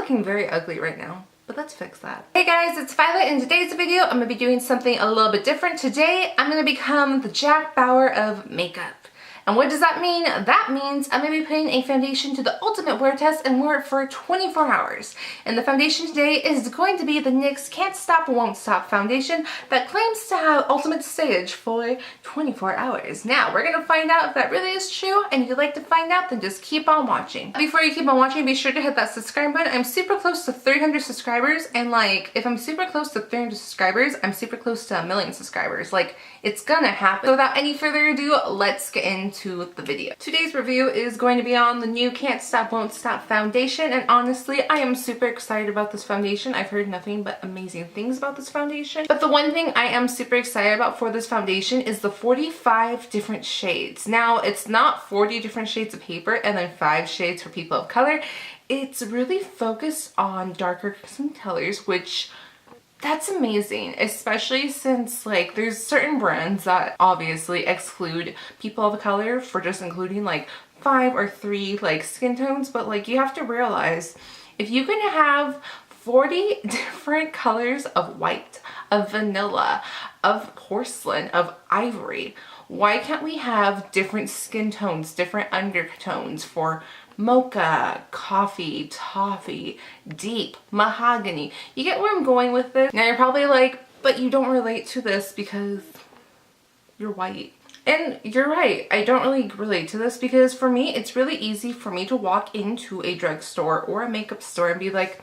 looking very ugly right now, but let's fix that. Hey guys, it's Violet. In today's video, I'm going to be doing something a little bit different. Today, I'm going to become the Jack Bauer of makeup. And what does that mean? That means I'm going to be putting a foundation to the ultimate wear test and wear it for 24 hours. And the foundation today is going to be the NYX Can't Stop Won't Stop foundation that claims to have ultimate stage for 24 hours. Now, we're going to find out if that really is true, and if you'd like to find out, then just keep on watching. Before you keep on watching, be sure to hit that subscribe button. I'm super close to 300 subscribers, and like, if I'm super close to 300 subscribers, I'm super close to 1 million subscribers. Like, it's gonna happen. So without any further ado, let's get into the video. Today's review is going to be on the new Can't Stop Won't Stop foundation, and honestly, I am super excited about this foundation. I've heard nothing but amazing things about this foundation. But the one thing I am super excited about for this foundation is the 45 different shades. Now, it's not 40 different shades of paper and then 5 shades for people of color. It's really focused on darker skin colors, which that's amazing, especially since like there's certain brands that obviously exclude people of color for just including like 5 or 3 like skin tones, but like you have to realize if you can have 40 different colors of white, of vanilla, of porcelain, of ivory, why can't we have different skin tones, different undertones for mocha, coffee, toffee, deep, mahogany? You get where I'm going with this? Now you're probably like, but you don't relate to this because you're white. And you're right, I don't really relate to this because for me, it's really easy for me to walk into a drugstore or a makeup store and be like,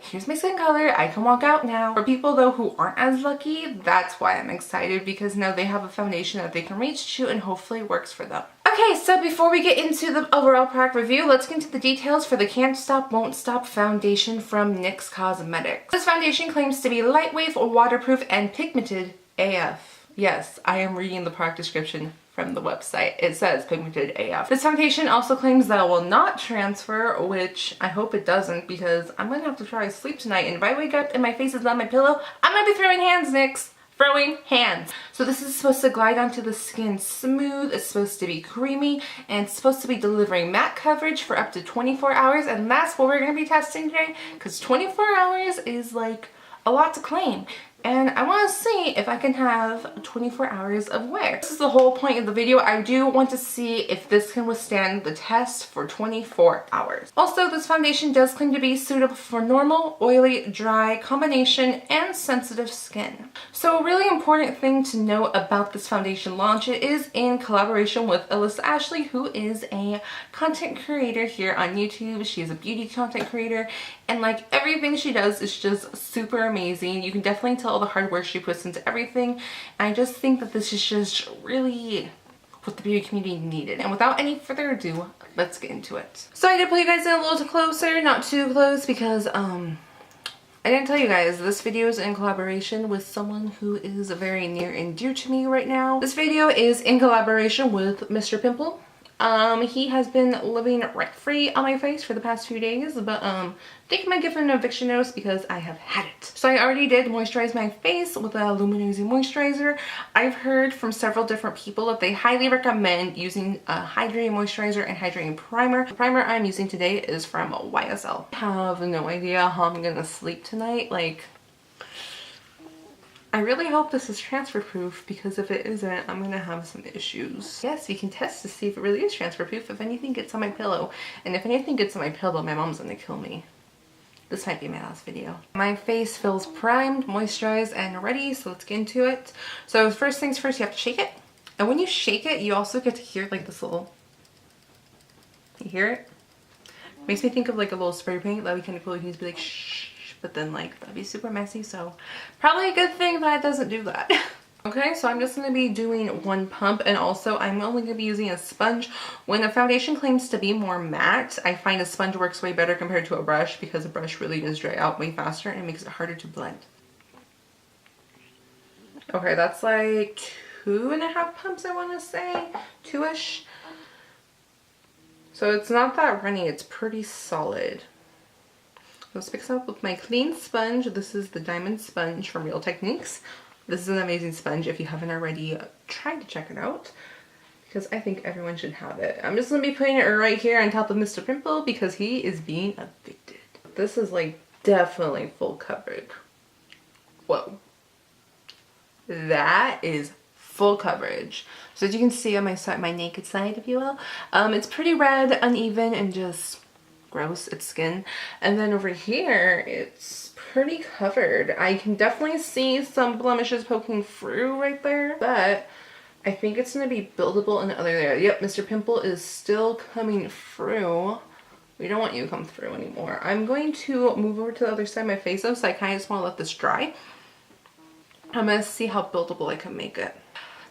here's my skin color, I can walk out now. For people though who aren't as lucky, that's why I'm excited, because now they have a foundation that they can reach to and hopefully works for them. Okay, so before we get into the overall product review, let's get into the details for the Can't Stop Won't Stop foundation from NYX Cosmetics. This foundation claims to be lightweight, waterproof, and pigmented AF. Yes, I am reading the product description from the website. It says pigmented AF. This foundation also claims that it will not transfer, which I hope it doesn't, because I'm gonna have to try to sleep tonight, and if I wake up and my face is on my pillow, I'm gonna be throwing hands, NYX. Throwing hands. So this is supposed to glide onto the skin smooth, it's supposed to be creamy, and it's supposed to be delivering matte coverage for up to 24 hours, and that's what we're gonna be testing today, because 24 hours is like a lot to claim. And I want to see if I can have 24 hours of wear. This is the whole point of the video. I do want to see if this can withstand the test for 24 hours. Also, this foundation does claim to be suitable for normal, oily, dry, combination, and sensitive skin. So a really important thing to know about this foundation launch, it is in collaboration with Alyssa Ashley, who is a content creator here on YouTube. She is a beauty content creator, and like everything she does is just super amazing. You can definitely tell all the hard work she puts into everything, and I just think that this is just really what the beauty community needed. And without any further ado, let's get into it. So I did pull you guys in a little closer, not too close, because I didn't tell you guys, this video is in collaboration with someone who is very near and dear to me right now. This video is in collaboration with Mr. Pimple. He has been living rent-free on my face for the past few days, but I think I might give him an eviction notice because I have had it. So I already did moisturize my face with a luminizing moisturizer. I've heard from several different people that they highly recommend using a hydrating moisturizer and hydrating primer. The primer I'm using today is from YSL. I have no idea how I'm gonna sleep tonight. Like, I really hope this is transfer proof, because if it isn't, I'm gonna have some issues. Yes, you can test to see if it really is transfer proof if anything gets on my pillow. And if anything gets on my pillow, my mom's gonna kill me. This might be my last video. My face feels primed, moisturized, and ready, so let's get into it. So first things first, you have to shake it. And when you shake it, you also get to hear like this little, you hear it? Makes me think of like a little spray paint. That'd be kind of cool. You can just be like, shh. But then like that'd be super messy, so probably a good thing that it doesn't do that. Okay, so I'm just going to be doing one pump, and also I'm only going to be using a sponge. When a foundation claims to be more matte, I find a sponge works way better compared to a brush, because a brush really does dry out way faster and it makes it harder to blend. Okay, that's like 2.5 pumps, I want to say, 2-ish. So it's not that runny, it's pretty solid. Let's mix it up with my clean sponge. This is the Diamond Sponge from Real Techniques. This is an amazing sponge. If you haven't already, try to check it out, because I think everyone should have it. I'm just going to be putting it right here on top of Mr. Pimple because he is being evicted. this is like definitely full coverage. Whoa. That is full coverage. So as you can see on my side, my naked side, if you will, it's pretty red, uneven, and just gross. It's skin. And then over here, it's pretty covered. I can definitely see some blemishes poking through right there, but I think it's going to be buildable in the other area. Yep, Mr. Pimple is still coming through. We don't want you to come through anymore. I'm going to move over to the other side of my face though, so I kind of just want to let this dry. I'm going to see how buildable I can make it.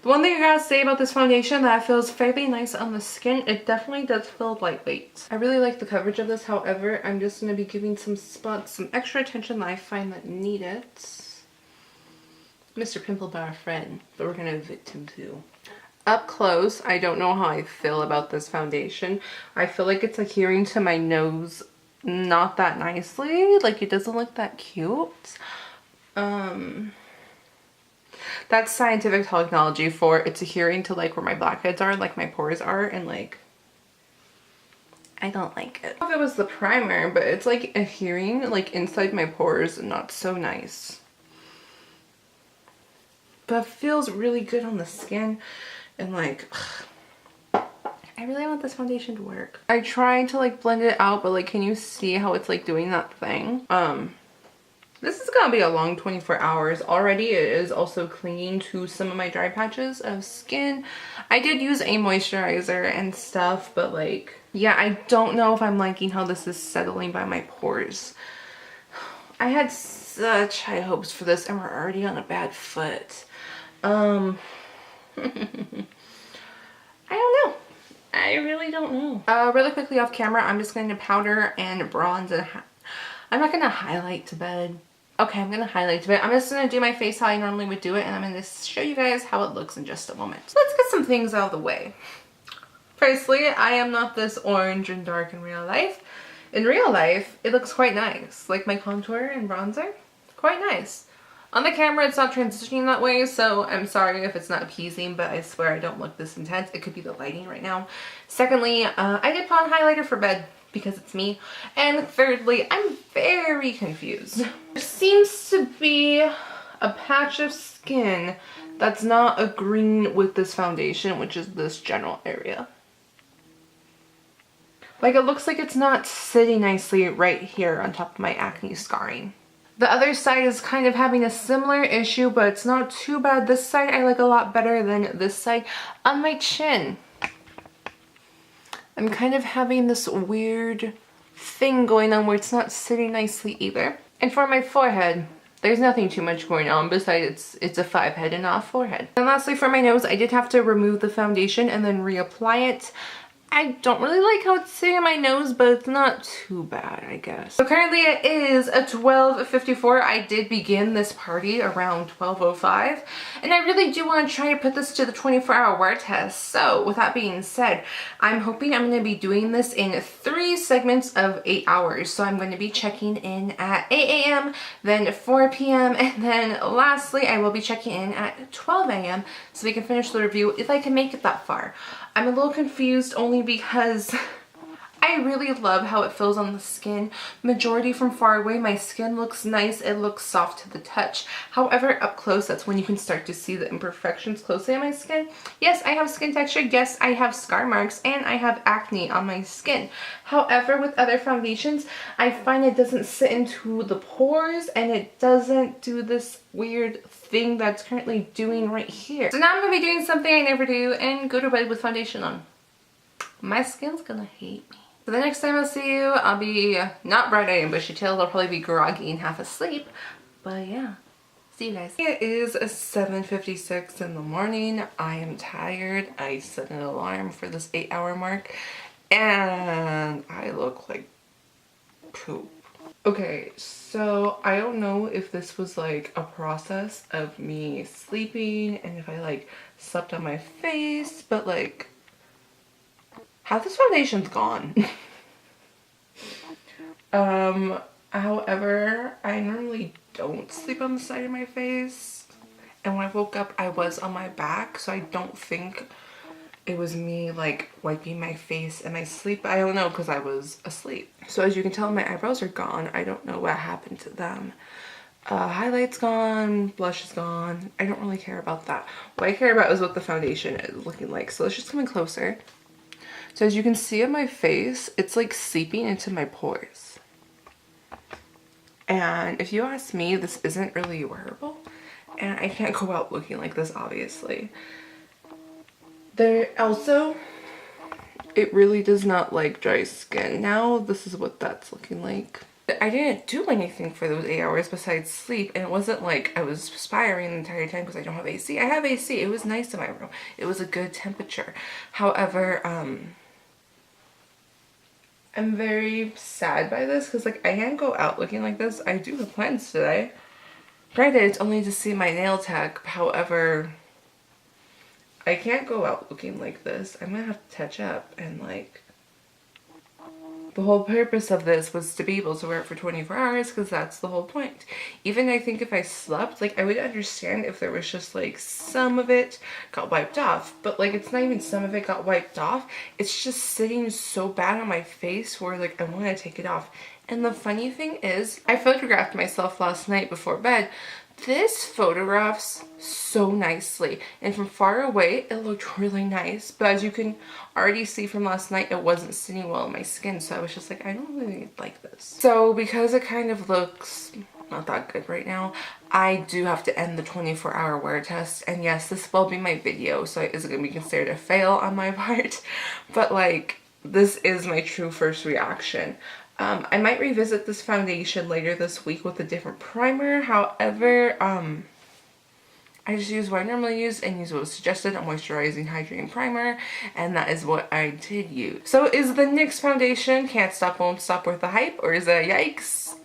The one thing I gotta say about this foundation that feels fairly nice on the skin, it definitely does feel lightweight. I really like the coverage of this, however, I'm just going to be giving some spots some extra attention that I find that need it. Mr. Pimple by our friend, but we're going to evict him too. Up close, I don't know how I feel about this foundation. I feel like it's adhering to my nose not that nicely. Like, it doesn't look that cute. That's scientific technology for it's adhering to like where my blackheads are, like my pores are, and like I don't like it. I don't know if it was the primer, but it's like adhering like inside my pores and not so nice. But it feels really good on the skin and like I really want this foundation to work. I tried to like blend it out, but like can you see how it's like doing that thing? This is gonna be a long 24 hours. Already it is also clinging to some of my dry patches of skin. I did use a moisturizer and stuff, but like, yeah, I don't know if I'm liking how this is settling by my pores. I had such high hopes for this and we're already on a bad foot. I don't know. I really don't know. Really quickly off camera, I'm just going to powder and bronze and I'm not going to highlight to bed. Okay, I'm going to highlight to bed. I'm just going to do my face how I normally would do it, and I'm going to show you guys how it looks in just a moment. So let's get some things out of the way. Firstly, I am not this orange and dark in real life. In real life, it looks quite nice. Like my contour and bronzer, quite nice. On the camera, it's not transitioning that way, so I'm sorry if it's not appeasing, but I swear I don't look this intense. It could be the lighting right now. Secondly, I did put on highlighter for bed because it's me. And thirdly, I'm very confused. There seems to be a patch of skin that's not agreeing with this foundation, which is this general area. Like it looks like it's not sitting nicely right here on top of my acne scarring. The other side is kind of having a similar issue, but it's not too bad. This side I like a lot better than this side. On my chin, I'm kind of having this weird thing going on where it's not sitting nicely either. And for my forehead, there's nothing too much going on besides it's a 5-head and not a 4-head. And lastly, for my nose, I did have to remove the foundation and then reapply it. I don't really like how it's sitting on my nose, but it's not too bad, I guess. So currently it is a 12:54. I did begin this party around 12:05, and I really do want to try to put this to the 24-hour wear test. So with that being said, I'm hoping I'm going to be doing this in 3 segments of 8 hours. So I'm going to be checking in at 8 a.m., then 4 p.m., and then lastly, I will be checking in at 12 a.m. so we can finish the review if I can make it that far. I'm a little confused only because I really love how it feels on the skin. Majority from far away, my skin looks nice. It looks soft to the touch. However, up close, that's when you can start to see the imperfections closely on my skin. Yes, I have skin texture. Yes, I have scar marks and I have acne on my skin. However, with other foundations, I find it doesn't sit into the pores and it doesn't do this weird thing that's currently doing right here. So now I'm going to be doing something I never do and go to bed with foundation on. My skin's gonna hate me. So the next time I'll see you, I'll be not bright-eyed and bushy-tailed. I'll probably be groggy and half asleep. But yeah, see you guys. It is 7:56 in the morning. I am tired. I set an alarm for this 8-hour mark and I look like poop. Okay, so I don't know if this was like a process of me sleeping and if I like slept on my face, but like half this foundation's gone. However, I normally don't sleep on the side of my face. And when I woke up, I was on my back, so I don't think it was me like wiping my face in my sleep. I don't know, because I was asleep. So as you can tell, my eyebrows are gone. I don't know what happened to them. Highlight's gone, blush is gone. I don't really care about that. What I care about is what the foundation is looking like. So let's just come in closer. So as you can see on my face, it's like seeping into my pores. And if you ask me, this isn't really wearable. And I can't go out looking like this, obviously. There also, it really does not like dry skin. Now this is what that's looking like. I didn't do anything for those 8 hours besides sleep, and it wasn't like I was perspiring the entire time because I don't have AC. I have AC. It was nice in my room. It was a good temperature. However, I'm very sad by this because like I can't go out looking like this. I do have plans today. Granted, it's only to see my nail tech. However, I can't go out looking like this. I'm gonna have to touch up, and like the whole purpose of this was to be able to wear it for 24 hours because that's the whole point. Even I think if I slept, like I would understand if there was just like some of it got wiped off, but like it's not even some of it got wiped off. It's just sitting so bad on my face where like I want to take it off. And the funny thing is, I photographed myself last night before bed. This photographs so nicely, and from far away it looked really nice, but as you can already see from last night, it wasn't sitting well on my skin, so I was just like, I don't really like this. So because it kind of looks not that good right now, I do have to end the 24-hour wear test. And yes, this will be my video, so is it going to be considered a fail on my part? But like, this is my true first reaction. I might revisit this foundation later this week with a different primer. However, I just use what I normally use and use what was suggested, a moisturizing hydrating primer, and that is what I did use. So is the NYX foundation Can't Stop Won't Stop worth the hype, or is it a yikes?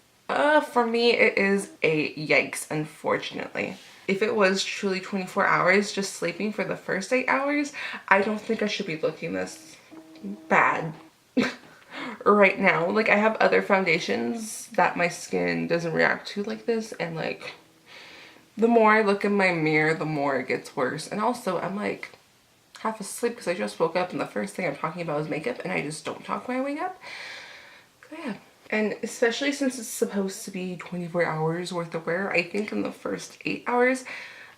For me, it is a yikes, unfortunately. If it was truly 24 hours just sleeping for the first 8 hours, I don't think I should be looking this bad. Right now. Like, I have other foundations that my skin doesn't react to like this, and like the more I look in my mirror, the more it gets worse. And also I'm like half asleep because I just woke up and the first thing I'm talking about is makeup, and I just don't talk when I wake up. So yeah. And especially since it's supposed to be 24 hours worth of wear, I think in the first 8 hours,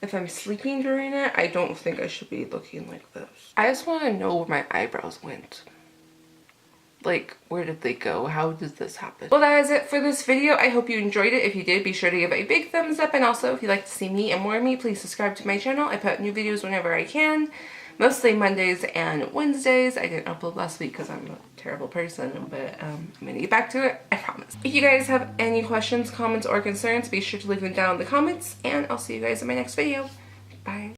if I'm sleeping during it, I don't think I should be looking like this. I just want to know where my eyebrows went. Like, where did they go? How did this happen? Well, that is it for this video. I hope you enjoyed it. If you did, be sure to give it a big thumbs up. And also, if you'd like to see me and more of me, please subscribe to my channel. I put out new videos whenever I can. Mostly Mondays and Wednesdays. I didn't upload last week because I'm a terrible person, but I'm gonna get back to it, I promise. If you guys have any questions, comments, or concerns, be sure to leave them down in the comments, and I'll see you guys in my next video. Bye.